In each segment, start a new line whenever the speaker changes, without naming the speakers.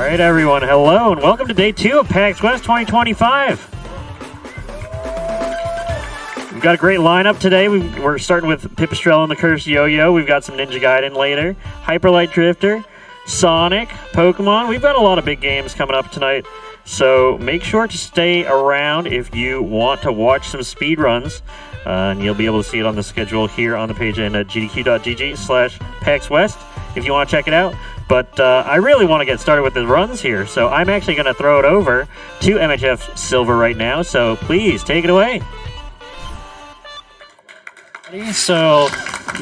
right, everyone, hello, and welcome to day 2 of PAX West 2025. We've got a great lineup today. We're starting with Pipistrello and the Cursed Yo-Yo. We've got some Ninja Gaiden later, Hyperlight Drifter, Sonic, Pokemon. We've got a lot of big games coming up tonight, so make sure to stay around if you want to watch some speedruns. And you'll be able to see it on the schedule here on the page in gdq.gg/PAX West if you want to check it out. But I really want to get started with the runs here, so I'm actually going to throw it over to MHFsilver right now, so please take it away.
So,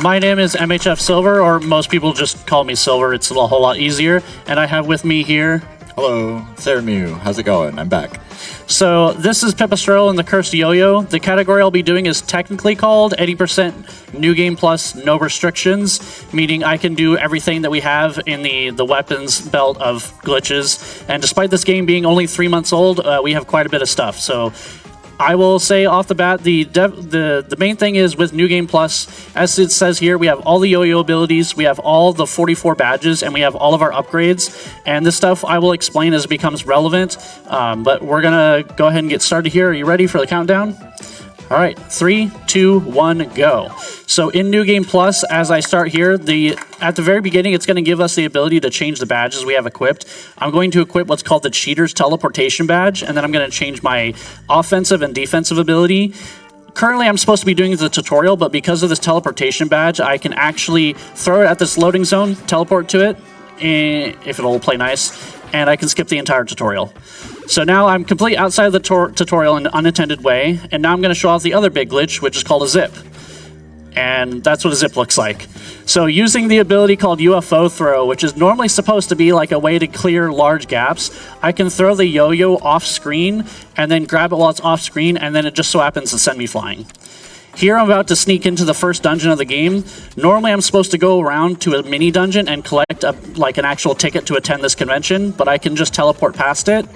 my name is MHFsilver, or most people just call me Silver. It's a whole lot easier. And I have with me here...
Hello, Sarah Mew. How's it going? I'm back.
So, this is Pipistrello and the Cursed Yo-Yo. The category I'll be doing is technically called 80% New Game Plus No Restrictions, meaning I can do everything that we have in the weapons belt of glitches. And despite this game being only 3 months old, we have quite a bit of stuff. So, I will say off the bat, the main thing is with New Game Plus, as it says here, we have all the yo-yo abilities, we have all the 44 badges, and we have all of our upgrades. And this stuff I will explain as it becomes relevant, but we're going to go ahead and get started here. Are you ready for the countdown? All right, 3, 2, 1, go. So in New Game Plus, as I start here, at the very beginning, it's going to give us the ability to change the badges we have equipped. I'm going to equip what's called the Cheater's Teleportation Badge, and then I'm going to change my offensive and defensive ability. Currently, I'm supposed to be doing the tutorial, but because of this teleportation badge, I can actually throw it at this loading zone, teleport to it, if it'll play nice, and I can skip the entire tutorial. So now I'm completely outside of the tutorial in an unintended way, and now I'm going to show off the other big glitch, which is called a zip. And that's what a zip looks like. So using the ability called UFO throw, which is normally supposed to be like a way to clear large gaps, I can throw the yo-yo off screen and then grab it while it's off screen, and then it just so happens to send me flying. Here I'm about to sneak into the first dungeon of the game. Normally I'm supposed to go around to a mini dungeon and collect like an actual ticket to attend this convention, but I can just teleport past it.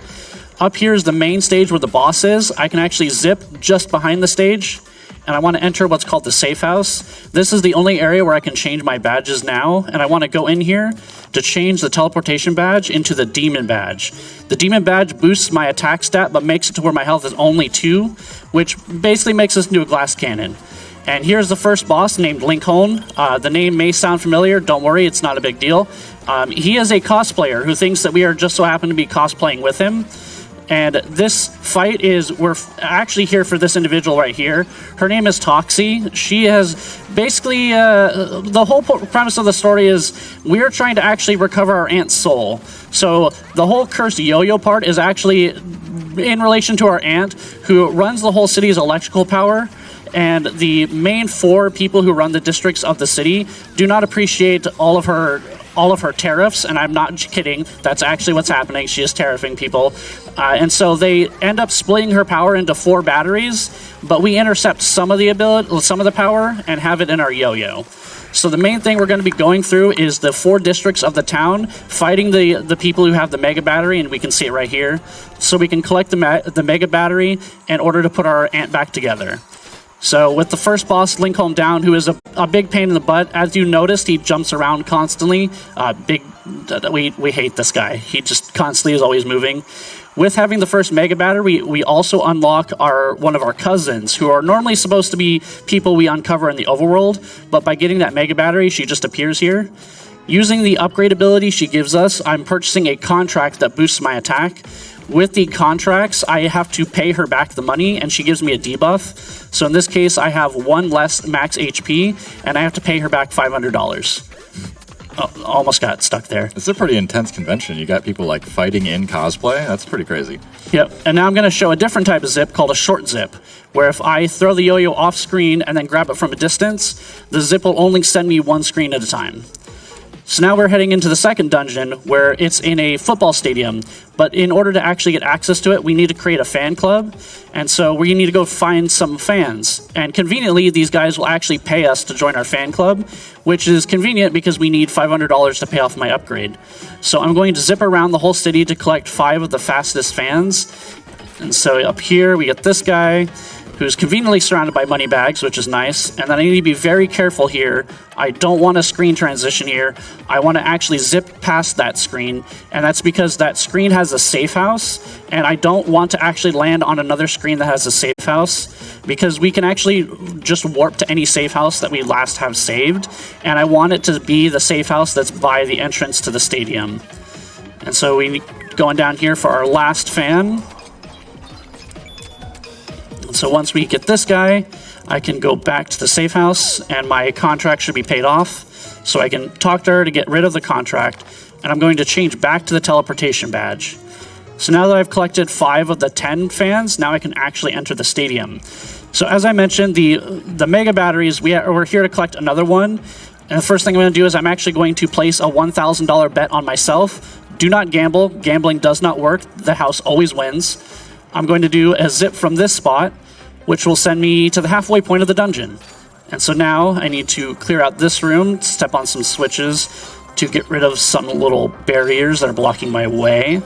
Up here is the main stage where the boss is. I can actually zip just behind the stage, and I want to enter what's called the safe house. This is the only area where I can change my badges now, and I want to go in here to change the teleportation badge into the demon badge. The demon badge boosts my attack stat, but makes it to where my health is only 2, which basically makes us into a glass cannon. And here's the first boss named Lincoln. The name may sound familiar. Don't worry, it's not a big deal. He is a cosplayer who thinks that we are just so happen to be cosplaying with him. And this fight we're actually here for this individual right here. Her name is Toxie. She has basically, the whole premise of the story is we're trying to actually recover our aunt's soul. So the whole Cursed Yo-Yo part is actually in relation to our aunt who runs the whole city's electrical power. And the main 4 people who run the districts of the city do not appreciate all of her tariffs, and I'm not kidding. That's actually what's happening. She is tariffing people. And so they end up splitting her power into 4 batteries, but we intercept some of the power and have it in our yo-yo. So the main thing we're going to be going through is the 4 districts of the town, fighting the people who have the mega battery, and we can see it right here. So we can collect the mega battery in order to put our aunt back together. So with the first boss, Lincoln down, who is a big pain in the butt, as you noticed, he jumps around constantly. We hate this guy. He just constantly is always moving. With having the first mega battery, we also unlock one of our cousins, who are normally supposed to be people we uncover in the overworld, but by getting that mega battery, she just appears here. Using the upgrade ability she gives us, I'm purchasing a contract that boosts my attack. With the contracts, I have to pay her back the money, and she gives me a debuff. So in this case, I have 1 less max HP, and I have to pay her back $500. Oh, almost got stuck there.
It's a pretty intense convention. You got people like fighting in cosplay. That's pretty crazy.
Yep, and now I'm going to show a different type of zip called a short zip, where if I throw the yo-yo off screen and then grab it from a distance, the zip will only send me 1 screen at a time. So now we're heading into the second dungeon, where it's in a football stadium. But in order to actually get access to it, we need to create a fan club. And so we need to go find some fans. And conveniently, these guys will actually pay us to join our fan club, which is convenient because we need $500 to pay off my upgrade. So I'm going to zip around the whole city to collect 5 of the fastest fans. And so up here, we get this guy. who's conveniently surrounded by money bags, which is nice. And then I need to be very careful here. I don't want a screen transition here. I want to actually zip past that screen, and that's because that screen has a safe house, and I don't want to actually land on another screen that has a safe house, because we can actually just warp to any safe house that we last have saved, and I want it to be the safe house that's by the entrance to the stadium. And so we going down here for our last fan. So once we get this guy, I can go back to the safe house and my contract should be paid off. So I can talk to her to get rid of the contract, and I'm going to change back to the teleportation badge. So now that I've collected 5 of the 10 fans, now I can actually enter the stadium. So as I mentioned, the mega batteries, we're here to collect another one. And the first thing I'm going to do is I'm actually going to place a $1,000 bet on myself. Do not gamble. Gambling does not work. The house always wins. I'm going to do a zip from this spot, which will send me to the halfway point of the dungeon. And so now I need to clear out this room, step on some switches to get rid of some little barriers that are blocking my way.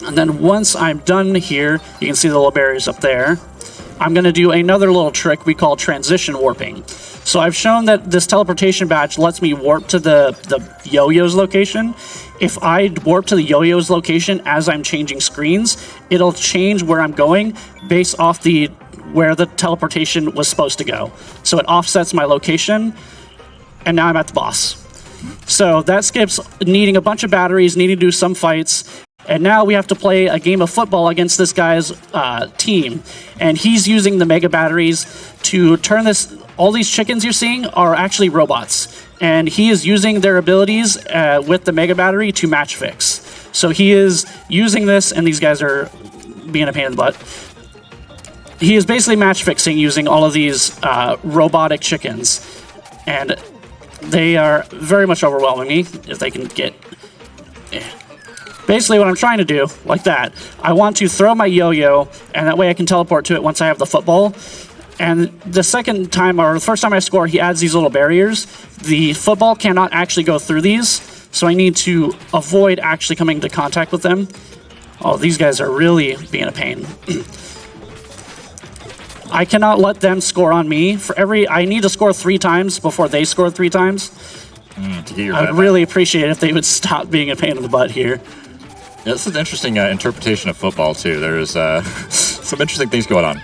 And then once I'm done here, you can see the little barriers up there. I'm going to do another little trick we call transition warping. So I've shown that this teleportation badge lets me warp to the Yo-Yo's location. If I warp to the Yo-Yo's location as I'm changing screens, it'll change where I'm going based off where the teleportation was supposed to go. So it offsets my location, and now I'm at the boss. So that skips needing a bunch of batteries, needing to do some fights, and now we have to play a game of football against this guy's team. And he's using the mega batteries to turn this. All these chickens you're seeing are actually robots. And he is using their abilities with the mega battery to match fix. So he is using this, and these guys are being a pain in the butt. He is basically match fixing using all of these robotic chickens. And they are very much overwhelming me if they can get... Basically what I'm trying to do, like that, I want to throw my yo-yo, and that way I can teleport to it once I have the football. And the second time, or the first time I score, he adds these little barriers. The football cannot actually go through these, so I need to avoid actually coming into contact with them. Oh, these guys are really being a pain. I cannot let them score on me. I need to score 3 times before they score 3 times. I would really appreciate it if they would stop being a pain in the butt here.
Yeah, this is an interesting interpretation of football, too. There's some interesting things going on.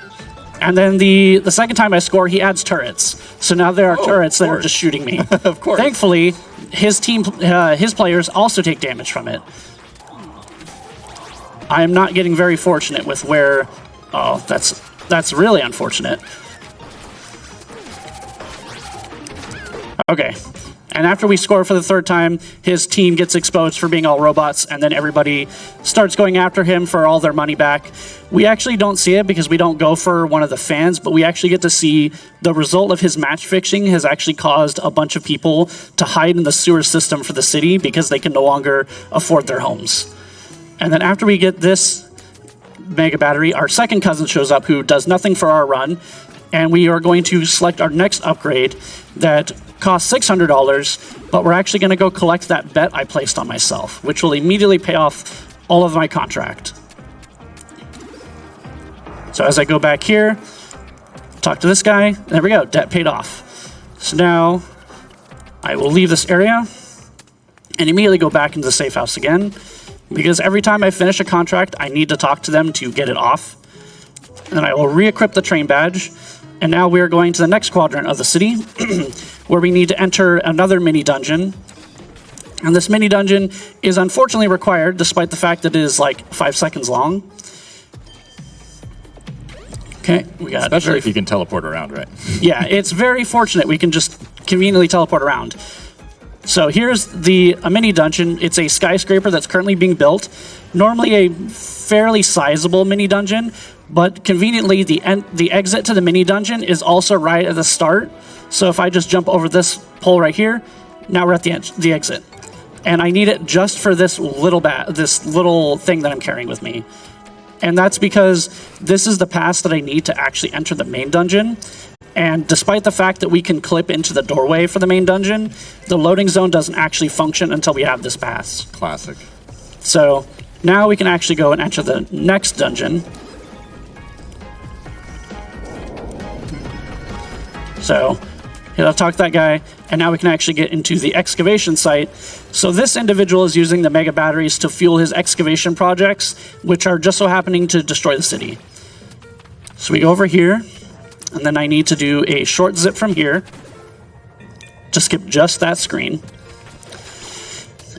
And then the second time I score, he adds turrets. So now there are turrets that are just shooting me.
Of course.
Thankfully, his team, his players also take damage from it. I am not getting very fortunate with where... Oh, that's really unfortunate. Okay. And after we score for the 3rd time, his team gets exposed for being all robots, and then everybody starts going after him for all their money back. We actually don't see it because we don't go for one of the fans, but we actually get to see the result of his match fixing has actually caused a bunch of people to hide in the sewer system for the city because they can no longer afford their homes. And then after we get this mega battery, our second cousin shows up who does nothing for our run, and we are going to select our next upgrade that costs $600, but we're actually going to go collect that bet I placed on myself, which will immediately pay off all of my contract. So as I go back here, talk to this guy, there we go, debt paid off. So now I will leave this area and immediately go back into the safe house again, because every time I finish a contract, I need to talk to them to get it off. And then I will re-equip the train badge. And now we're going to the next quadrant of the city, where we need to enter another mini dungeon. And this mini dungeon is unfortunately required, despite the fact that it is like 5 seconds long. Okay, we got...
Especially if you can teleport around, right?
Yeah, it's very fortunate we can just conveniently teleport around. So here's a mini dungeon. It's a skyscraper that's currently being built. Normally a fairly sizable mini dungeon, but conveniently the exit to the mini dungeon is also right at the start. So if I just jump over this pole right here, now we're at the exit. And I need it just for this little thing that I'm carrying with me. And that's because this is the pass that I need to actually enter the main dungeon. And despite the fact that we can clip into the doorway for the main dungeon, the loading zone doesn't actually function until we have this pass.
Classic.
So now we can actually go and enter the next dungeon. So he'll talk to that guy, and now we can actually get into the excavation site. So this individual is using the mega batteries to fuel his excavation projects, which are just so happening to destroy the city. So we go over here, and then I need to do a short zip from here to skip just that screen.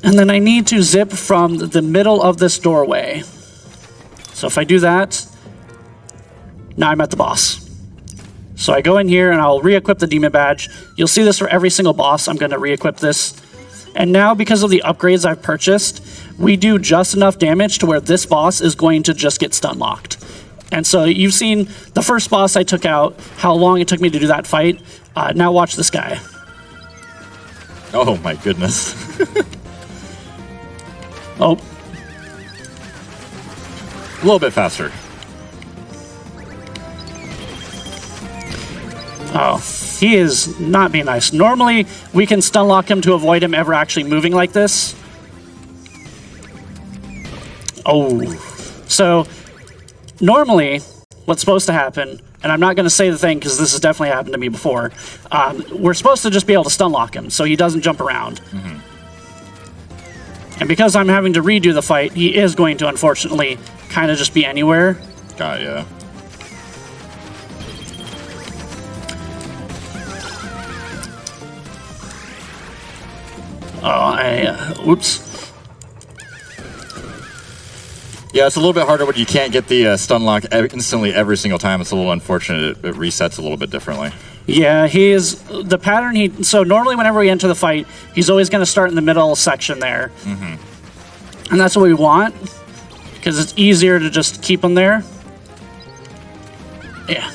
And then I need to zip from the middle of this doorway. So if I do that, now I'm at the boss. So I go in here and I'll re-equip the demon badge. You'll see this for every single boss. I'm going to re-equip this. And now, because of the upgrades I've purchased, we do just enough damage to where this boss is going to just get stun locked. And so you've seen the first boss I took out, how long it took me to do that fight. Now watch this guy.
Oh my goodness.
Oh.
A little bit faster.
Oh, he is not being nice. Normally, we can stun lock him to avoid him ever actually moving like this. Oh. So, normally, what's supposed to happen, and I'm not going to say the thing because this has definitely happened to me before, we're supposed to just be able to stun lock him so he doesn't jump around. Mm-hmm. And because I'm having to redo the fight, he is going to, unfortunately, kind of just be anywhere.
Got ya.
Oh, oops.
Yeah, it's a little bit harder when you can't get the stun lock instantly every single time. It's a little unfortunate. It resets a little bit differently.
Yeah, the pattern, so normally whenever we enter the fight, he's always going to start in the middle section there. Mm-hmm. And that's what we want, because it's easier to just keep him there. Yeah.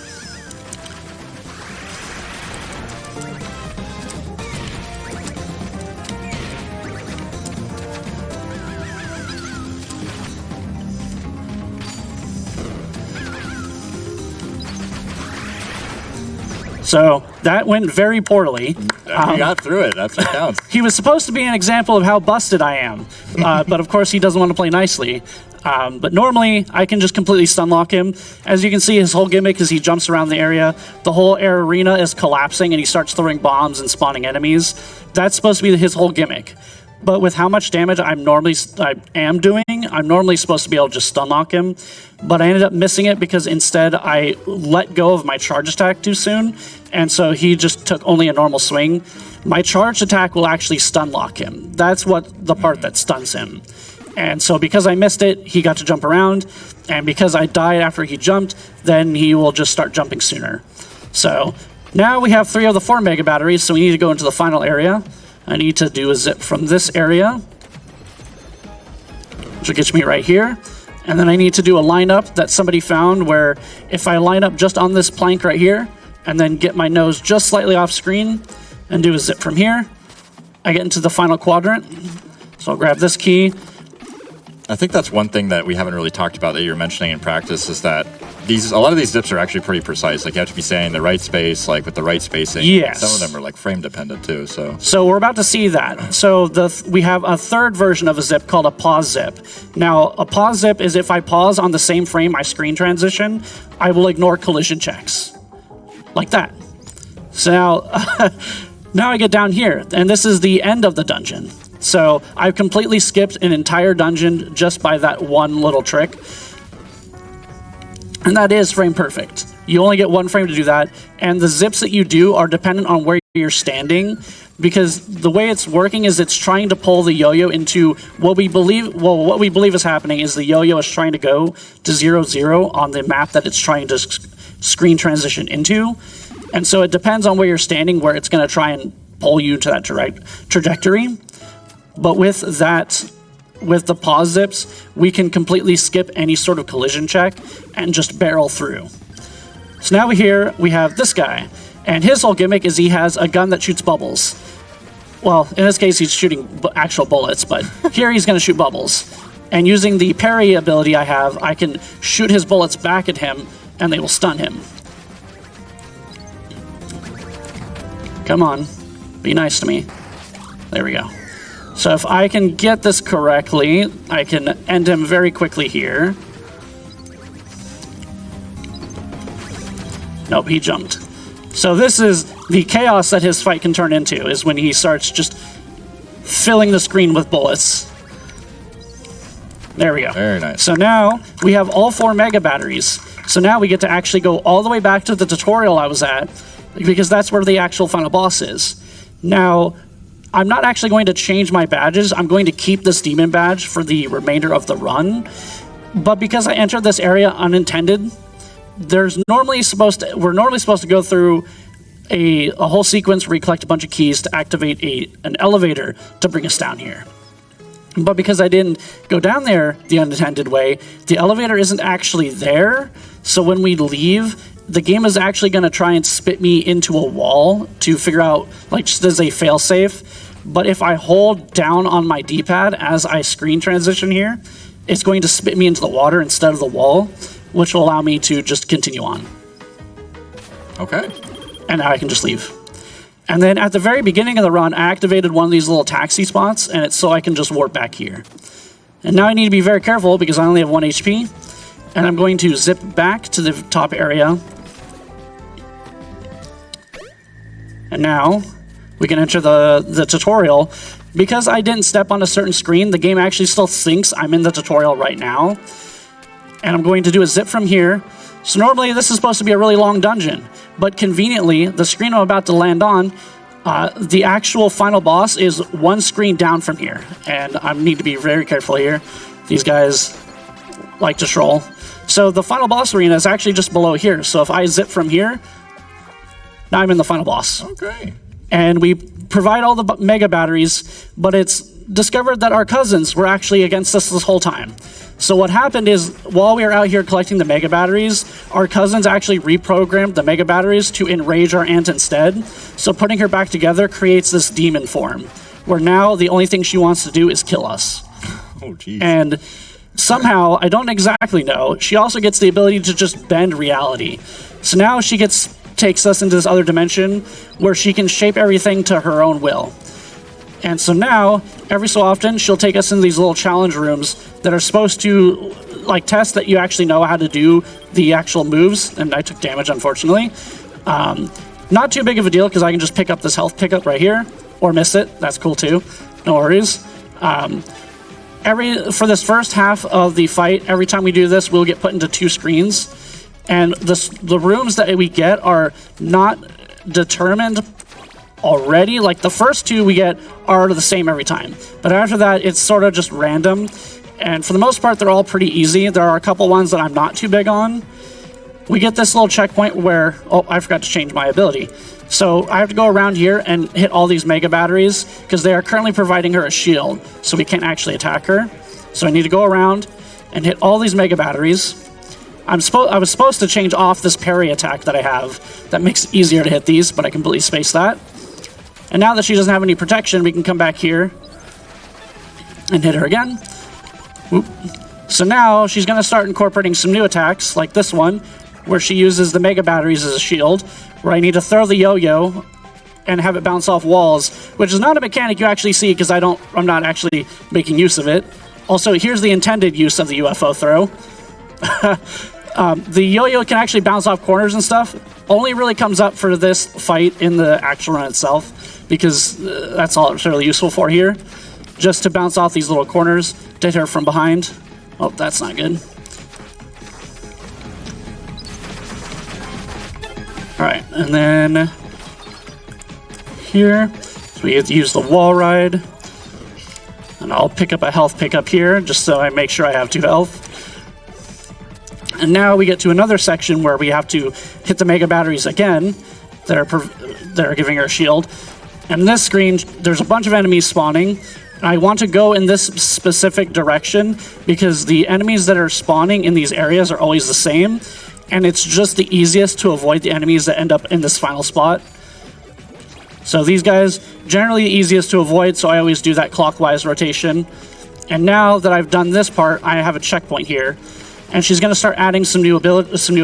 So that went very poorly.
We got through it. That's what counts.
He was supposed to be an example of how busted I am. But of course, he doesn't want to play nicely. But normally, I can just completely stun lock him. As you can see, his whole gimmick is he jumps around the area. The whole air arena is collapsing, and he starts throwing bombs and spawning enemies. That's supposed to be his whole gimmick. But with how much damage I am doing, I'm normally supposed to be able to just stun lock him. But I ended up missing it because instead I let go of my charge attack too soon. And so he just took only a normal swing. My charge attack will actually stun lock him. That's what the part that stuns him. And so because I missed it, he got to jump around. And because I died after he jumped, then he will just start jumping sooner. So now we have 3 of the 4 mega batteries, so we need to go into the final area. I need to do a zip from this area, which gets me right here. And then I need to do a lineup that somebody found where if I line up just on this plank right here and then get my nose just slightly off screen and do a zip from here, I get into the final quadrant. So I'll grab this key.
I think that's one thing that we haven't really talked about that you're mentioning in practice is that a lot of these zips are actually pretty precise. Like you have to be saying in the right space, like with the right spacing.
Yes.
Some of them are like frame dependent too.
So we're about to see that. So we have a third version of a zip called a pause zip. Now a pause zip is if I pause on the same frame I screen transition, I will ignore collision checks, like that. So now I get down here, and this is the end of the dungeon. So I've completely skipped an entire dungeon just by that one little trick. And that is frame perfect. You only get 1 frame to do that. And the zips that you do are dependent on where you're standing, because the way it's working is it's trying to pull the yo-yo into what we believe is happening is the yo-yo is trying to go to 0-0 on the map that it's trying to screen transition into. And so it depends on where you're standing where it's going to try and pull you to that trajectory. But with the pause zips, we can completely skip any sort of collision check and just barrel through. So now we have this guy, and his whole gimmick is he has a gun that shoots bubbles. Well, in this case, he's shooting actual bullets, but here he's going to shoot bubbles. And using the parry ability I have, I can shoot his bullets back at him, and they will stun him. Come on, be nice to me. There we go. So if I can get this correctly, I can end him very quickly here. Nope, he jumped. So this is the chaos that his fight can turn into, is when he starts just filling the screen with bullets. There we go.
Very nice.
So now we have all 4 mega batteries. So now we get to actually go all the way back to the tutorial I was at, because that's where the actual final boss is. Now, I'm not actually going to change my badges. I'm going to keep this demon badge for the remainder of the run. But because I entered this area unintended, we're normally supposed to go through a whole sequence where we collect a bunch of keys to activate an elevator to bring us down here. But because I didn't go down there the unintended way, the elevator isn't actually there. So when we leave, the game is actually going to try and spit me into a wall to figure out, like, just as a failsafe. But if I hold down on my D-pad as I screen transition here, it's going to spit me into the water instead of the wall, which will allow me to just continue on.
Okay.
And now I can just leave. And then at the very beginning of the run, I activated one of these little taxi spots, and it's so I can just warp back here. And now I need to be very careful because I only have 1 HP. And I'm going to zip back to the top area. And now we can enter the tutorial. Because I didn't step on a certain screen, the game actually still thinks I'm in the tutorial right now. And I'm going to do a zip from here. So normally this is supposed to be a really long dungeon, but conveniently, the screen I'm about to land on, the actual final boss is 1 screen down from here. And I need to be very careful here. These guys like to troll. So the final boss arena is actually just below here. So if I zip from here, now I'm in the final boss.
Okay.
And we provide all the mega batteries, but it's discovered that our cousins were actually against us this whole time. So what happened is, while we were out here collecting the mega batteries, our cousins actually reprogrammed the mega batteries to enrage our aunt instead. So putting her back together creates this demon form, where now the only thing she wants to do is kill us.
Oh, jeez.
And somehow, I don't exactly know, she also gets the ability to just bend reality. So now she takes us into this other dimension where she can shape everything to her own will. And so now, every so often, she'll take us into these little challenge rooms that are supposed to, like, test that you actually know how to do the actual moves. And I took damage, unfortunately. Not too big of a deal, because I can just pick up this health pickup right here, or miss it. That's cool, too. No worries. For this first half of the fight, every time we do this, we'll get put into 2 screens. And the rooms that we get are not determined already. Like, the first 2 we get are the same every time. But after that, it's sort of just random. And for the most part, they're all pretty easy. There are a couple ones that I'm not too big on. We get this little checkpoint where... Oh, I forgot to change my ability. So I have to go around here and hit all these mega batteries because they are currently providing her a shield. So we can't actually attack her. So I need to go around and hit all these mega batteries. I was supposed to change off this parry attack that I have. That makes it easier to hit these, but I completely spaced that. And now that she doesn't have any protection, we can come back here and hit her again. Whoop. So now she's going to start incorporating some new attacks, like this one, where she uses the mega batteries as a shield, where I need to throw the yo-yo and have it bounce off walls, which is not a mechanic you actually see because I'm not actually making use of it. Also, here's the intended use of the UFO throw. The yo-yo can actually bounce off corners and stuff. Only really comes up for this fight in the actual run itself, because that's all it's really useful for here. Just to bounce off these little corners, to hit her from behind. Oh, that's not good. Alright, and then here, so we have to use the wall ride. And I'll pick up a health pickup here, just so I make sure I have 2 health. And now we get to another section where we have to hit the mega batteries again that are giving her a shield. And this screen, there's a bunch of enemies spawning. And I want to go in this specific direction because the enemies that are spawning in these areas are always the same. And it's just the easiest to avoid the enemies that end up in this final spot. So these guys, generally the easiest to avoid, so I always do that clockwise rotation. And now that I've done this part, I have a checkpoint here. And she's going to start adding some new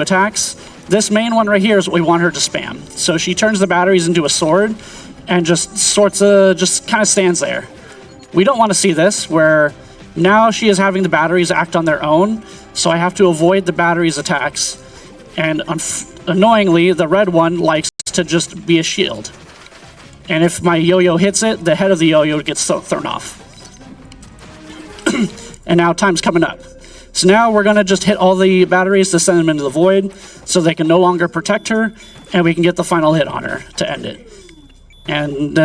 attacks. This main one right here is what we want her to spam. So she turns the batteries into a sword and just kind of stands there. We don't want to see this, where now she is having the batteries act on their own. So I have to avoid the batteries' attacks. And annoyingly, the red one likes to just be a shield. And if my yo-yo hits it, the head of the yo-yo gets thrown off. And now time's coming up. So now we're going to just hit all the batteries to send them into the void so they can no longer protect her, and we can get the final hit on her to end it. And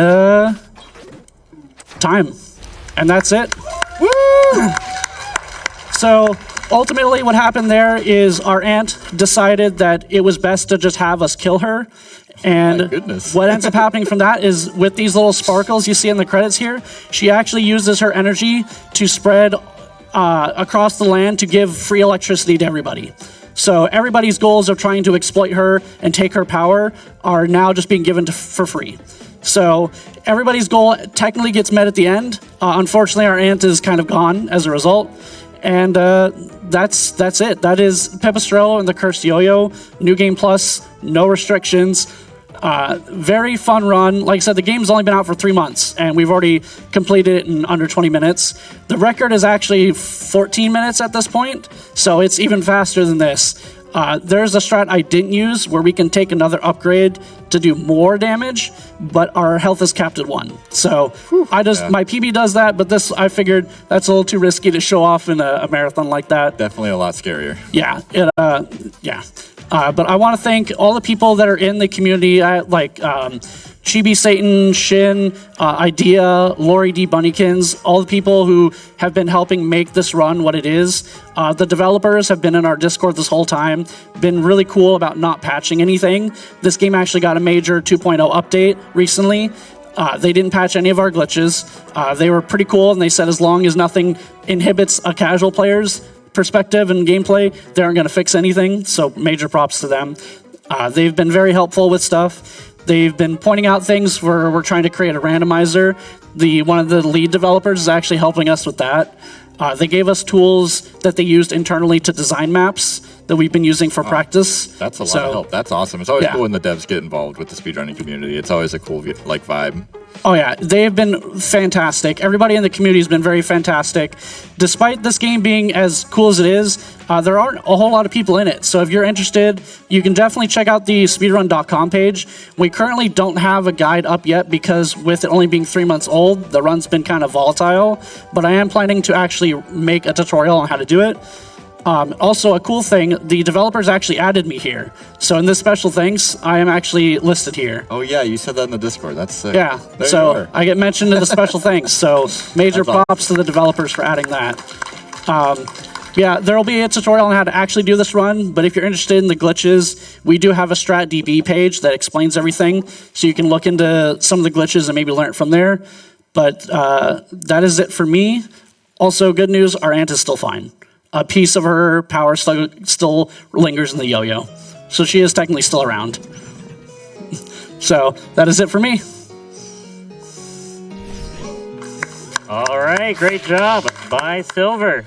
time. And that's it. Woo! So ultimately what happened there is our aunt decided that it was best to just have us kill her. And what ends up happening from that is with these little sparkles you see in the credits here, she actually uses her energy to spread across the land to give free electricity to everybody. So everybody's goals of trying to exploit her and take her power are now just being given for free. So everybody's goal technically gets met at the end. Unfortunately, our aunt is kind of gone as a result. And that's it. That is Pipistrello and the Cursed Yo-Yo. New Game Plus, no restrictions. Very fun run. Like I said, the game's only been out for 3 months, and we've already completed it in under 20 minutes. The record is actually 14 minutes at this point, so it's even faster than this. There's a strat I didn't use where we can take another upgrade to do more damage, but our health is capped at 1. So my PB does that, but this I figured that's a little too risky to show off in a marathon like that.
Definitely a lot scarier.
Yeah, but I want to thank all the people that are in the community, like Chibi Satan, Shin, Idea, Lori D. Bunnykins, all the people who have been helping make this run what it is. The developers have been in our Discord this whole time, been really cool about not patching anything. This game actually got a major 2.0 update recently. They didn't patch any of our glitches. They were pretty cool, and they said as long as nothing inhibits a casual player's perspective and gameplay, they aren't going to fix anything, so major props to them. They've been very helpful with stuff. They've been pointing out things where we're trying to create a randomizer. One of the lead developers is actually helping us with that. They gave us tools that they used internally to design maps that we've been using for practice.
That's a lot of help. That's awesome. It's always cool when the devs get involved with the speedrunning community. It's always a cool vibe.
Oh yeah, they have been fantastic. Everybody in the community has been very fantastic. Despite this game being as cool as it is, there aren't a whole lot of people in it. So if you're interested, you can definitely check out the speedrun.com page. We currently don't have a guide up yet because with it only being 3 months old, the run's been kind of volatile. But I am planning to actually make a tutorial on how to do it. Also, a cool thing, the developers actually added me here. So in this special thanks, I am actually listed here.
Oh yeah, you said that in the Discord. That's sick.
Yeah, so I get mentioned in the special thanks. So major props to the developers for adding that. Yeah, there will be a tutorial on how to actually do this run, but if you're interested in the glitches, we do have a StratDB page that explains everything, so you can look into some of the glitches and maybe learn it from there. But that is it for me. Also, good news, our aunt is still fine. A piece of her power still lingers in the yo-yo. So she is technically still around. So that is it for me.
All right, great job. Bye, Silver.